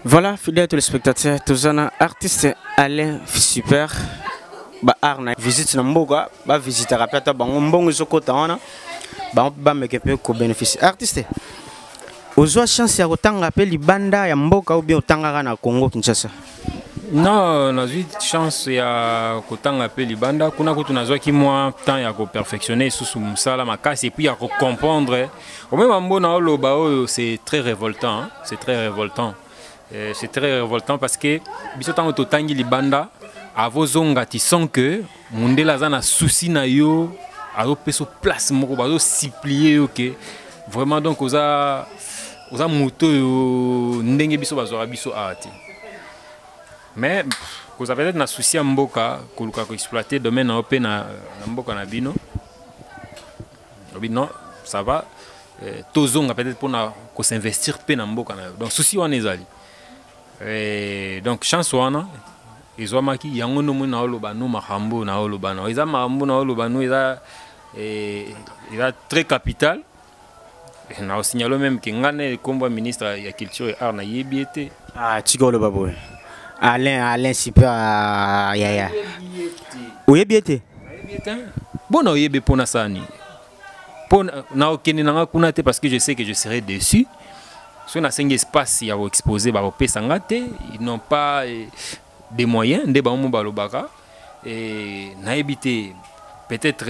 Voilà, fidèles téléspectateurs, tous un artiste Alain Super. Ba arna visite na mboga ba visite rapeta bango mbongo sokota wana ba mekepe ko bénéfice artiste ozwa chance ya kotanga pe libanda ya mboka ou bien otanga na Congo Kinshasa. Non, on a eu chance ya kotanga pe libanda kuna ko tunazwa ki moi temps ya ko perfectionner sous musala makasi et puis ya ko comprendre au même mbona oloba oyo c'est très révoltant, hein? C'est très révoltant. C'est très révoltant parce que biso tango totangi libanda avozonga ti sens que mundela za na souci na yo azo peso place moko bazo supplier OK vraiment donc oza moto yo ndenge biso bazora biso ati mais vous avez peut-être na souci mboka koluka ko exploiter domaine na open na mboka na bino non ça va tozonga peut-être pour na ko s'investir pe na mboka na donc souci wana ezali donc chance wana ezwamaki yango no mona oloba no makambo na oloba no eza makambo na oloba no eza très capital na signalo même que ngane komba ministre ya culture et art na yebiete Tigolo baboy Alain Super ya oyebiete bon oyebe pona sani pona na okene na kuna te parce que je sais que je serai déçu. Si on a 5 espaces à exposer, ils n'ont pas des moyens, des balobaka et n'habité peut-être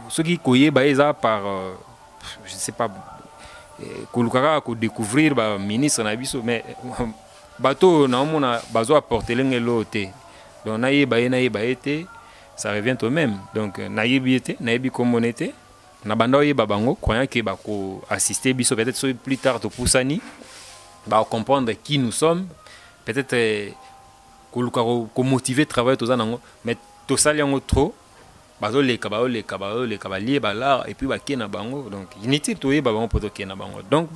ceux qui koyé par je sais pas kolukaka ko découvrir ba ministre na biso mais bateau na mona bazo apporter l'autre donc naïba été ça revient au même donc naïbi comme on était na banda oyeba bango croyant que bako assister biso peut-être plus tard to pusani ba comprendre qui nous sommes peut-être ko motiver travailler tous anango mais to sali yango trop bazo leka lié bala et puis ba kena bango donc inutile to yeba bango poto kena bango donc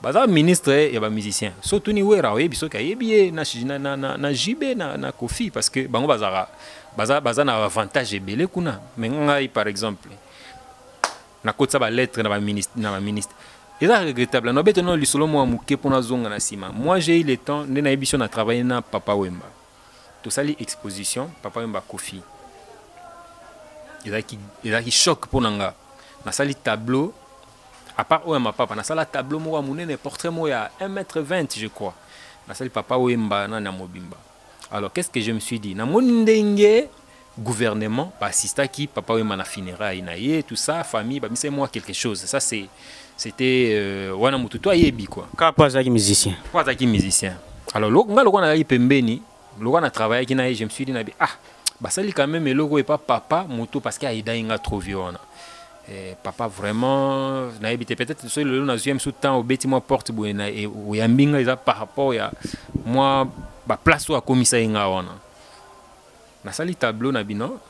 baza ministre et ba musicien surtout ni wera oyebi so ka yebi na jibe na kofi parce que bango baza na avantage ebele kuna mais ngai par exemple na kotsa ba lettre na ba ministre et ça regrettable no beto no lisolo mo amuke pona zonga na sima moi j'ai eu le temps na émission na travailler na Papa Wemba to sali exposition Papa Wemba Kofi il a qui choc pona nga na sali tableau à part Wemba papa na sala tableau mo amunene portrait mo ya 1m20 je crois na sali Papa Wemba na mobimba alors qu'est-ce que je me suis dit na mondenge gouvernement assista qui Papa Wemba na funérailles na yé tout ça famille ba c'est moi quelque chose ça c'était wana mutu to yebi quoi kapa za musicien alors ngalo na yi pembeni lo na travailler qui na je me suis dit na bi basali quand même logo et pas papa mutu parce qu'il a inga trop violent papa vraiment na yebi peut-être sur le na zuem sous temps au beti moi porte buena et o yambinga eza par rapport ya moi ba place au commissaire inga wana na sali tableau na bino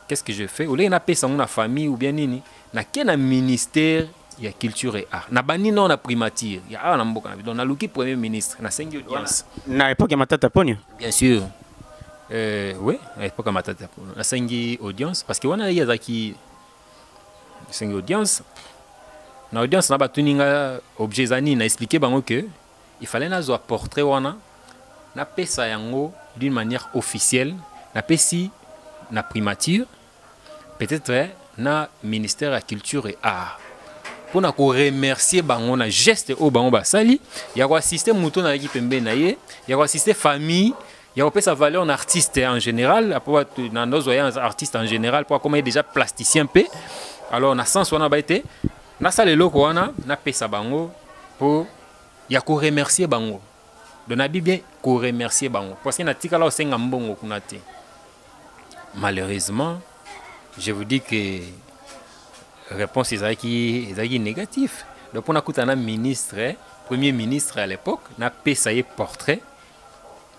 qu'est-ce que je fais ou là na pesa na famille ou bien nini na kena ministère ya culture et art na bani non na primature ya na mboka na bino na luki premier ministre na 5 audience na époque ya Matata Ponyo bien sûr oui à époque ya Matata Ponyo na 5 audience parce que wana ya zaki 5 audience na audience na batuninga objet zani na expliquer bango que il fallait na zo portrait wana na pesa yango d'une manière officielle na pesi na primature peut-être na ministère de la culture et art pour na ko remercier bango na geste au bango basali ya ko assister muto na équipe mbe na ye ya ko assister famille ya ko pesa valeur na artiste en général pour na nos voyants artistes en général pour comme déjà plasticien pe alors na sens wana ba été na sale loko wana na pesa bango pour ya ko remercier bango donc na bien ko remercier bango parce que na tikala o senga mbongo kuna te. Malheureusement, je vous dis que la réponse est négative. Donc, on a écouté un ministre, premier ministre à l'époque, on a payé portrait,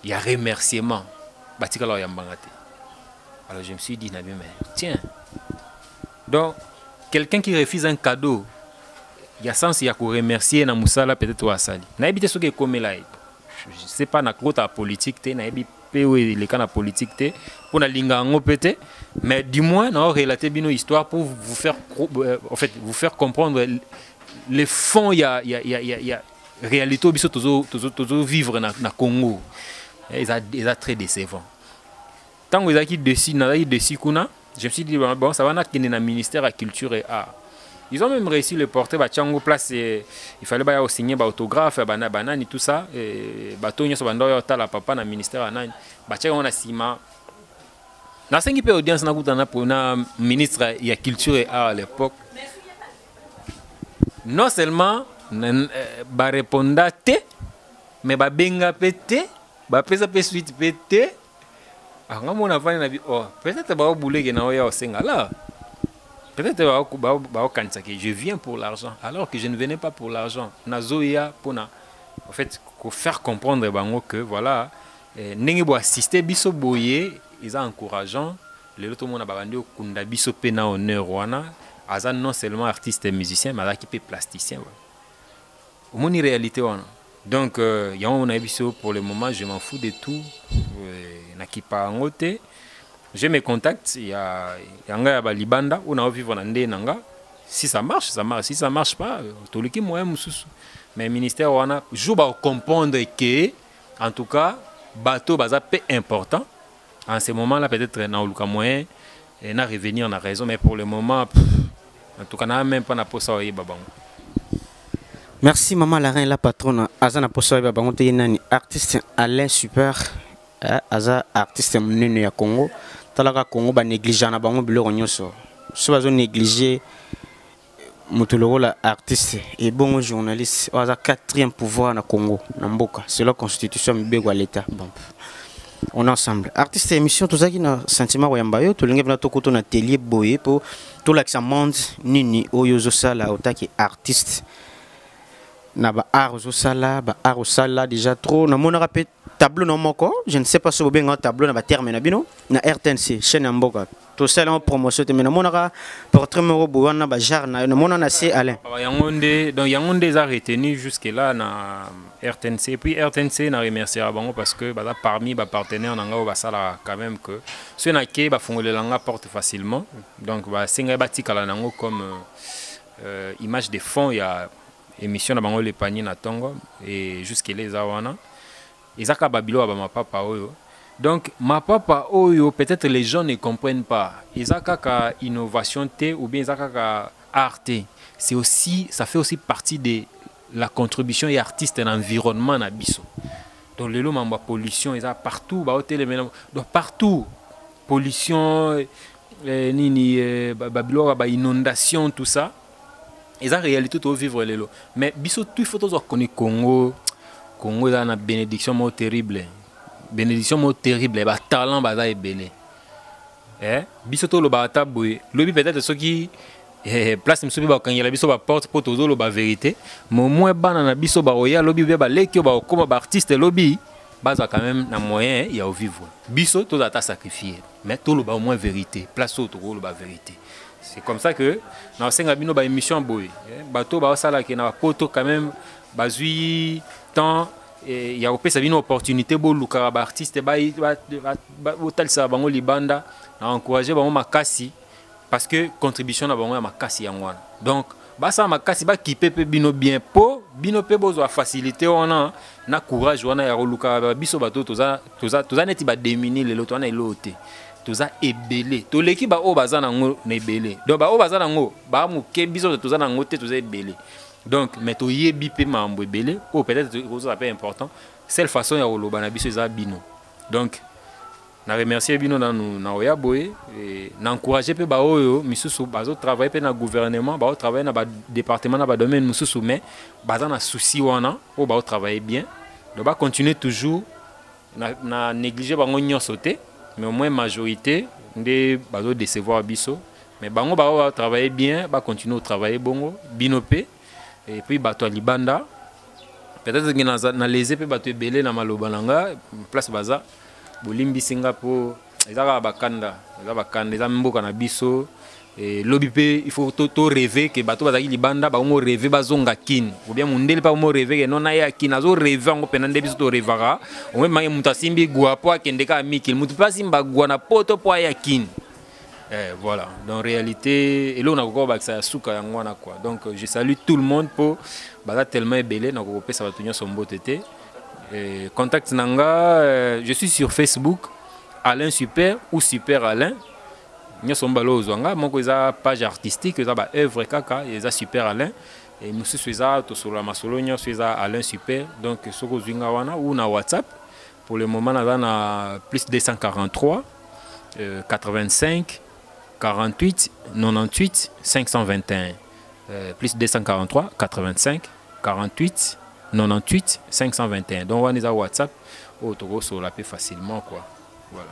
il y a remerciement. Alors, je me suis dit, tiens. Donc, quelqu'un qui refuse un cadeau, il y a sens, il y a qu'on remercier na musala peut-être ou asali. Na habité ce qui est comme là. Je sais pas na côté politique, na habité les cas de politique pour la linga en pété mais du moins on a relaté bien nos histoires pour vous faire en fait vous faire comprendre les fonds il y a réalité biso tozo vivre na Congo ils a très décevant tant ils a qui dessus kuna je me suis dit bon ça va na kende na ministère de la culture et art. Ils ont même réussi le porter Bachango place il fallait ba signer ba autographe banani tout ça et bato nyoso bando yo tala papa na ministère anani bachaka on a sima na 5 pe audience na kutana pour na ministre ya culture et art à l'époque non seulement ba répondre te mais ba benga pété ba pesa pe suite pété ah ngamona fani na bi oh peut-être ba boulé que na oya osenga là. Peut-être que je viens pour l'argent, alors que je ne venais pas pour l'argent. Nazoya pour en fait faire comprendre que voilà, n'engo assister biso boye, ils ont encourageant. Le tout le monde a bandi au kunda biso pena honneur wana. Azan non seulement artiste et musicien, mais là qui peut plasticien. Au moins une réalité wana. Donc il y a un biso pour le moment, je m'en fous de tout. Na qui pas en côté. J'ai mes contacts, il y a un Libanda, on a vivre en Nanga. Si ça marche, ça marche. Si ça marche pas, tout le monde mais le ministère on a joue à comprendre que, en tout cas, bateau est important. En ce moment-là, peut-être dans le moyen, et na revenir en raison, mais pour le moment, en tout cas, n'a même pas na posa babang. Merci maman la reine la patronne. Azana posa babang te nani artiste Alain Super. Aza artiste mnene ya Congo. Talaka Congo ba négliger na bango biloko nyonso so bazo négliger mutuloko la artiste et bon journaliste aza 4e pouvoir na Congo na mboka c'est la constitution mbego à l'état bon on est ensemble artiste émission tout ça qui na sentiment ya mbayo to linge na tokoto na atelier boye pour tout l'accent monde nini oyozo sala otaki artiste na ba art zo sala ba art sala déjà trop na mona rapide tableau non moko je ne sais pas si vous bien un tableau na ba terme na bino na RTNC chaîne mboka to sala en promotion te mais na mona portrait moko boana ba jar na mona na c'est Alain Yangonde donc Yangonde a retenu jusque là na RTNC puis RTNC na remercier bango parce que bah parmi ba partenaires nanga ba sala quand même que ceux na ke ba fongolelanga porte facilement donc ba singa ba tikala nango comme image de fond il y a émission na bango le panier na tongo et jusque les awana Isaka Babilo aba ma papa oyo. Donc ma papa oyo peut-être les gens ne comprennent pas. Isaka ka innovation té ou bien Isaka ka art. C'est aussi ça fait aussi partie de la contribution et artiste dans l'environnement na biso. Donc le lot mamba pollution ils a partout ba hôtel donc partout pollution nini Babilo aba inondation tout ça. Ils ont réalité tout vivre les lots. Mais biso tout faut toujours connaître Congo a une bénédiction terrible. Bénédiction terrible. Ba talent baza ebele. Biso to lo ba taboy. Lobi peut-être ceux qui place msubi ba kangela biso ba porte pour tozo lo ba vérité. Mais moins bana na biso ba oya lobi be ba lekio ba comme ba artiste lobi baza quand même na moyen ya vivre. Biso to ata sacrifier. Mais to lo ba au moins vérité. Place to lo ba vérité. C'est comme ça que dans cinq bino ba émission boy. Bato ba sala ki na poto quand même bazui temps il y a une opportunité pour les artistes de bango libanda à encourager bango makasi parce que contribution na bango ya makasi yangwana donc basa makasi ba kipe pe bino bien po bino pe bozo facilité wana na courage wana ya luka biso bato toza neti ba déminer le lot wana elote toza ebele to leki ba o bazana ngo na ebele donc ba o bazana ngo ba muke biso toza na ngote toza ebele. Donc, mais tu y es bipé mambo belé ou peut-être que c'est pas important. C'est la façon ya oloba na biso za bino. Donc, na remercier bino na oya boy et na encourager pe ba oyo misusu bazo travailler pe na gouvernement, ba travailler na ba département na ba domaine misusu mais baza na souci wana ou ba travailler bien. Donc ba continuer toujours na négliger bango nyonso te mais au moins majorité ndé bazo décevoir biso mais bango ba travailler bien, ba continuer à travailler bongo binope. Et puis bato libanda peut-être que na les pe bato belé na maloba nanga place baza bolimbi Singapour ezaka bakanda eza mboka na biso et lobi pe il faut to rêver que bato bazaki libanda ba mo rêver bazonga kin ou bien mundele pa mo rêver que non na ya kin azo rêver ngo penande biso to rêvera au même muta simbi gwa po akendeka mikil mutu pa simba gwa na poto po ya kin Voilà. Donc, en réalité, et là, on a encore ça souka quoi. Donc, je salue tout le monde pour tellement belé, donc ça va tenir son beau tété. Contact Nanga, je suis sur Facebook, Alain Super ou Super Alain. Nous sommes balo zonga, mon page artistique, œuvre kaka, ils Super Alain. Et nous sommes sur la Masolonia, nous Alain Super. Donc, ce que vous avez ou na WhatsApp. Pour le moment, on a plus de 243, 85, 48, 98, 521. Plus 243, 85, 48, 98, 521. Donc, on est à WhatsApp, on sur la paix facilement, quoi. Voilà.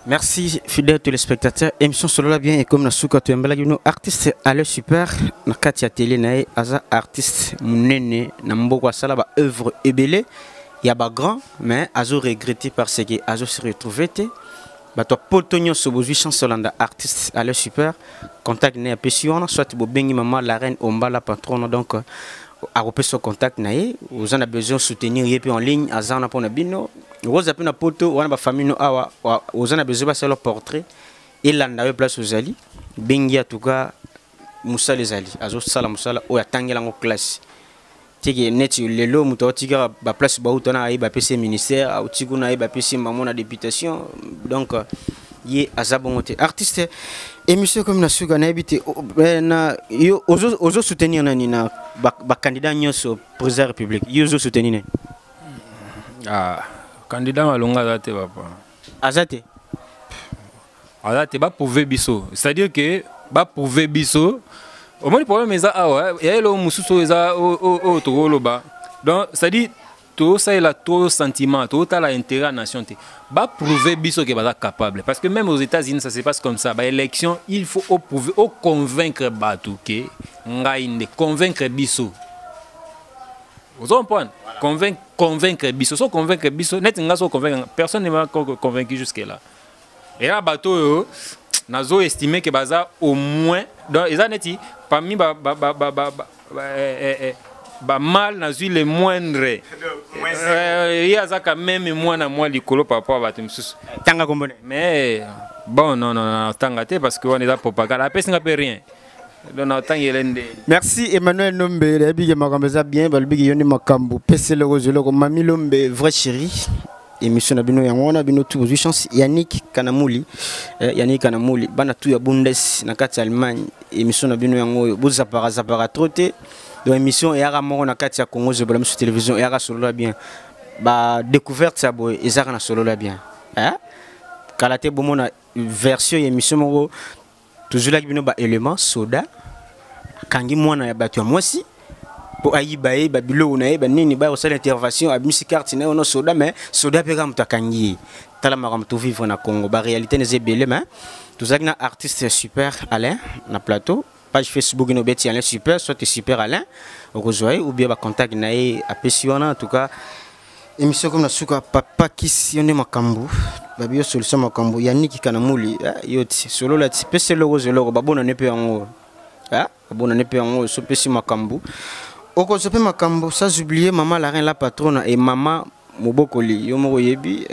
Merci, fidèles téléspectateurs. Émission solo la bien et comme na souka tu embala nous artiste à le super na katia télé nae aza artiste munene na mboko sala ba œuvre ebelé. Il y a pas grand mais azo regretté parce que azo se retrouvé té ba to potonyo so bozu chansolanda artiste à le super contact né apesiona soit bo bengi maman la reine omba patronne donc a repé son contact nae vous en a besoin soutenir yépi en ligne azana pona bino vous avez une poto wana ba famille no awa vous en a besoin ba leur portrait et landa place aux ali bengi en tout cas Moussa les ali azo sala musala o yatangela ngo classe tiki neti lelo muto tika ba place ba utona ai ba PC ministère au tiku na ai ba PC mamona députation donc yé azabongote artiste émission comme na suka na habité na yo ozo soutenir nani na ba candidat nyoso président république yo ozo soutenir candidat malonga azate papa azate ba prouver biso c'est-à-dire que ba prouver biso au moins le problème est ça il y a le mususu eza au togoloba donc ça dit tout ça il a trop sentiment tout à l'intérêt à la nation ba prouver biso que ba capable parce que même aux États-Unis ça se passe comme ça ba élection il faut prouver au convaincre batu que ngainde convaincre biso vous comprenez convaincre biso so convaincre biso net nga so convaincre personne ne m'a convaincu jusque là et là bateau nazo estimer que baza au moins donc ils ont dit parmi ba mal nazo les moindres il y a ça quand même moi na moi likolo par rapport à bato msusu tanga kombone mais bon non tanga te parce que on est là propagande la peste n'a pas rien donc tant yelende merci Emmanuel Nombe la bigi makambeza bien ba bigi yoni makambo pese le rozelo ko mami Lombe vrai chéri émission na bino yangona bino tout aux chance Yannick Kanamuli bana tout ya Bundes na kati Allemagne émission na bino yango boza para troté donc émission yara moko na kati ya Congo je sur télévision yara solo la bien ba découverte ça boy ezaka na solo la bien kalate bomo na version émission moko toujours la bino ba élément soda kangi mwana ya batu ya mwasi pour ayibaye babilo na ba nini ba osala intervention a musique carte na ono soda mais soda pe kam takangi tala makam to vivre na Congo ba réalité ne zebele mais tout ça na artiste super Alain na plateau page Facebook no beti Alain super soit super Alain okozoy ou bien ba contact na a pesiona en tout cas émission comme na suka papa kisione makambo babio solution makambo Yannick Kanamuli yoti solo la ti pese logo zelo ba bona ne pe yango bona ne pe yango so pesi makambo. Oko sope makambo sans oublier maman la reine la patronne et maman mobokoli yo moko yebi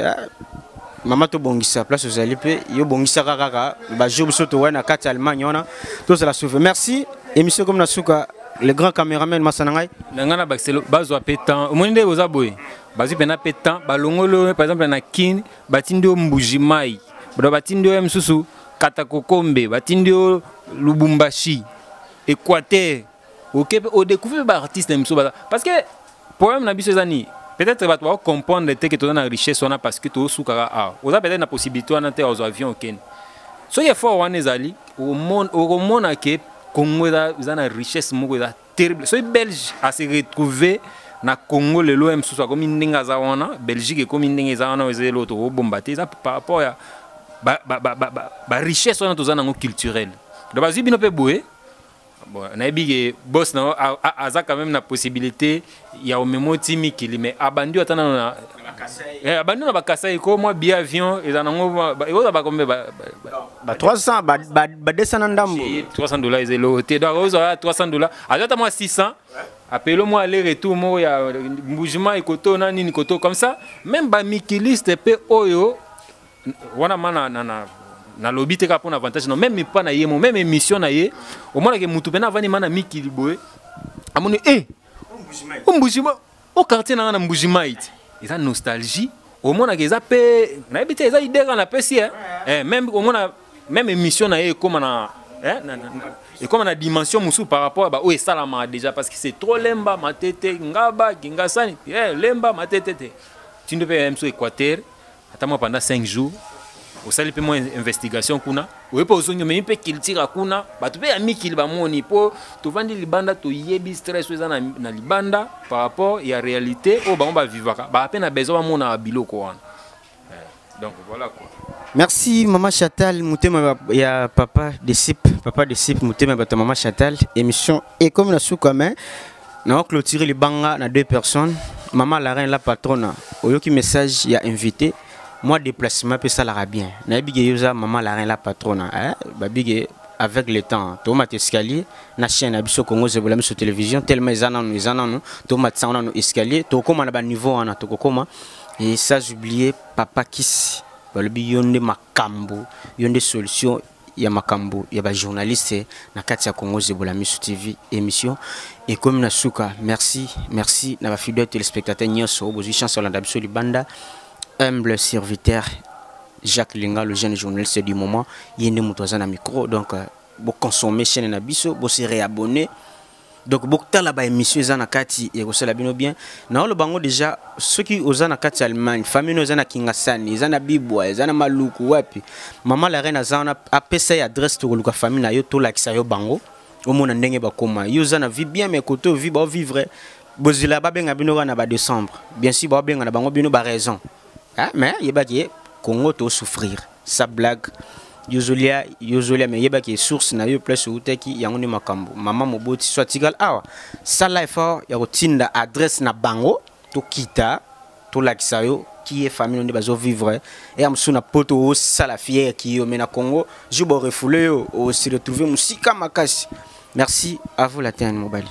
maman to bongisa place aux alipe yo bongisa kaka ba job soto wana kati Allemagne ona tout ça la sauve merci émission comme na suka le grand caméraman masanangai ngana baxelo bazwa petan omonde ozaboy bazu pena petan balongolo par exemple na kin batindo mbujimai bado batindo msusu katakokombe batindo lubumbashi Équateur au découvrir des artistes parce que problème na biso ezani peut-être va toi comprendre que tu as une richesse on a parce que tu soukara on a peut-être la possibilité on a des avions ken so il faut on ezali au monde que Congo a une richesse moko terrible so belge a se retrouver na Congo le loem so comme ndinga za wana Belgique comme ndinga za wana ezelo to bombaté ça par rapport à ba richesse on a tous en culturel donc vas-y bino pe boé. Bon, on a dit que boss na a quand même la possibilité il y a au même timi qui mais abandon atana na abandon na bakasai ko moi bi avion et zanango ba combien ba 300 ba 200 ndambo $300 is le hôtel donc $300 azata moi 600 appelez moi aller retour moi ya mouvement ikoto na nini koto comme ça même ba mikiliste pe oyo wana mana na lobby te ka pour avantage non même pas na yemo même émission na ye au moins que mutu pena vani mana mikili boye amoni Mbujima au quartier na Mbujima ite eza nostalgie au moins que eza pe na ebite eza idée kana pesi même au moins même émission na ye comme na et comme na dimension musu par rapport ba o esalama déjà parce que c'est trop lemba matete ngaba kingasani lemba matete tu ne peux même sur Équateur attends pendant 5 jours au sali pe moins investigation kuna ou pas osonyo mais pe kiltira kuna ba tu pe ami kil ba moni po to vandi libanda to yebi stress weza na libanda par rapport ya réalité o ba on ba vivaka ba pe na besoin mona biloko wana donc voilà quoi. Merci Maman Chatal, Moutema ya papa de Sip Moutema bata Maman Chatal, émission et comme la sous commun, on a clôturé les bangas na 2 personnes. Maman la reine la patronne, au qui message y a invité, moi déplacement peut ça la bien. Na bigé yosa Maman la reine la patronne, ba bigé avec le temps, tomate escalier, na chaîne abiso Congo zebola sur télévision tellement ils en tomate ça on a escalier, to comme na ba niveau on a to comme et ça j'oublié papa Kiss. Balobi yonde makambo yonde solution ya makambo ya ba journaliste na kati ya Congo zebola misu TV émission et comme na suka merci na ba fidèles téléspectateurs nyonso bozi chance Olanda biso libanda humble serviteur Jacques Linga le jeune journaliste du moment yende mutoza na micro donc bo consommer chaîne na biso bo se réabonner donc beaucoup la ba émission za na kati et ko la bino bien na le bango déjà ceux qui oza na kati Allemagne famille no za na Kingasani za na Bibwa za na Maluku wapi maman la reine za na apesa adresse to luka famille na yo to la kisa yo bango au mona ndenge ba koma yo za na vie bien mais koto vie ba vivre bozila ba benga bino na ba décembre bien sûr ba benga na bango bino ba raison mais yeba ki Congo to souffrir sa blague Yozolia mais yeba ki source na yo place uteki yango ni makambo mama moboti soit tigal awa sala effort ya rotinda adresse na bango to kita to lakisa yo qui est famille on bazo vivre et amsuna poto o sala fier qui yo mena Congo je bo refoulé o se retrouver musika makasi merci à vous la terre mobali.